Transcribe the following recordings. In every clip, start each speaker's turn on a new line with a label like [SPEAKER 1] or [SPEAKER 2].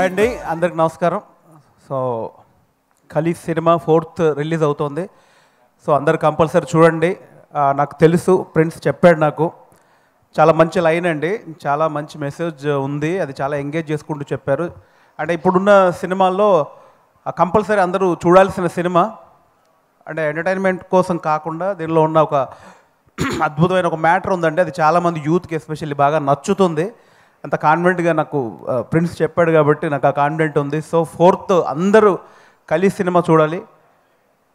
[SPEAKER 1] అండి అందరికి నమస్కారం. So Khali cinema 4th release అవుతోంది. సో అందరు కంపల్సరీ చూడండి. నాకు తెలుసు, ప్రిన్స్ చెప్పాడు నాకు. చాలా మంచి లైన్ అండి, చాలా మంచి మెసేజ్ ఉంది. అది చాలా ఎంగేజ్ చేసుకుంటూ చెప్పారు. అంటే ఇప్పుడున్న సినిమాల్లో కంపల్సరీ అందరూ చూడాల్సిన సినిమా. అంటే ఎంటర్టైన్మెంట్ కోసం కాకుండా దీనిలో ఉన్న ఒక అద్భుతమైన ఒక మ్యాటర్ ఉందండి. అది చాలామంది యూత్కి ఎస్పెషల్లీ బాగా నచ్చుతుంది. అంత కాన్ఫిడెంట్గా నాకు ప్రిన్స్ చెప్పాడు కాబట్టి నాకు ఆ కాన్ఫిడెంట్ ఉంది. సో 4th అందరూ ఖలీ సినిమా చూడాలి.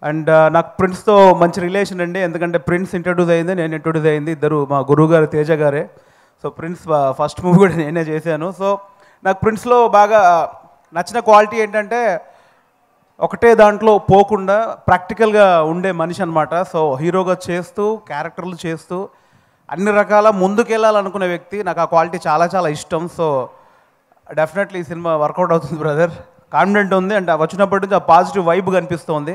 [SPEAKER 1] అండ్ నాకు ప్రిన్స్తో మంచి రిలేషన్ అండి, ఎందుకంటే ప్రిన్స్ ఇంట్రడ్యూస్ అయింది, నేను ఇంట్రడ్యూస్ అయింది. ఇద్దరు మా గురువు గారు తేజ గారే. సో ప్రిన్స్ ఫస్ట్ మూవీ కూడా నేనే చేశాను. సో నాకు ప్రిన్స్లో బాగా నచ్చిన క్వాలిటీ ఏంటంటే ఒకటే దాంట్లో పోకుండా ప్రాక్టికల్గా ఉండే మనిషి అనమాట. సో హీరోగా చేస్తూ క్యారెక్టర్లు చేస్తూ అన్ని రకాల ముందుకెళ్ళాలనుకునే వ్యక్తి. నాకు ఆ క్వాలిటీ చాలా చాలా ఇష్టం. సో డెఫినెట్లీ ఈ సినిమా వర్కౌట్ అవుతుంది బ్రదర్, కాన్ఫిడెంట్ ఉంది. అండ్ వచ్చినప్పటి నుంచి ఆ పాజిటివ్ వైబ్ కనిపిస్తుంది.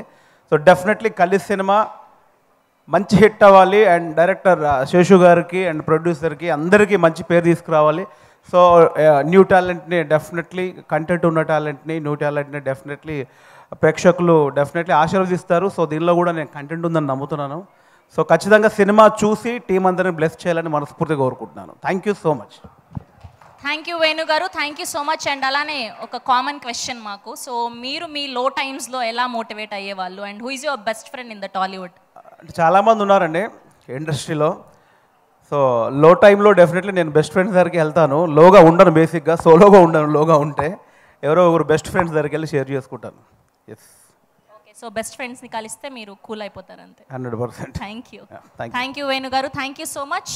[SPEAKER 1] సో డెఫినెట్లీ ఖలీ సినిమా మంచి హిట్ అవ్వాలి. అండ్ డైరెక్టర్ శేషు గారికి అండ్ ప్రొడ్యూసర్కి అందరికీ మంచి పేరు తీసుకురావాలి. సో న్యూ టాలెంట్ని డెఫినెట్లీ, కంటెంట్ ఉన్న టాలెంట్ని, న్యూ టాలెంట్ని డెఫినెట్లీ ప్రేక్షకులు డెఫినెట్లీ ఆశీర్వదిస్తారు. సో దీనిలో కూడా నేను కంటెంట్ ఉందని నమ్ముతున్నాను. సో ఖచ్చితంగా సినిమా చూసి టీం అందరిని బ్లెస్ చేయాలని మనస్ఫూర్తిగా కోరుకుంటున్నాను. Thank you so much.
[SPEAKER 2] Thank you Venu గారు, thank you so much. And అలానే ఒక కామన్ క్వశ్చన్ మాకు, సో మీరు మీ లో టైమ్స్లో ఎలా మోటివేట్ అయ్యేవాళ్ళు? And who is your best friend in the Tollywood?
[SPEAKER 1] చాలామంది ఉన్నారండి ఇండస్ట్రీలో. సో లో టైంలో డెఫినెట్లీ నేను బెస్ట్ ఫ్రెండ్స్ దగ్గరికి వెళ్తాను. లోగా ఉండను, బేసిక్గా సోలోగా ఉండను. లోగా ఉంటే ఎవరో ఒకరు బెస్ట్ ఫ్రెండ్స్ దగ్గరికి వెళ్ళి షేర్ చేసుకుంటాను. Yes,
[SPEAKER 2] okay. సో బెస్ట్ ఫ్రెండ్స్ని కలిస్తే మీరు కూల్ అయిపోతారు అంతే.
[SPEAKER 1] 100%.
[SPEAKER 2] థ్యాంక్ యూ వేణు గారు, థ్యాంక్ యూ సో మచ్.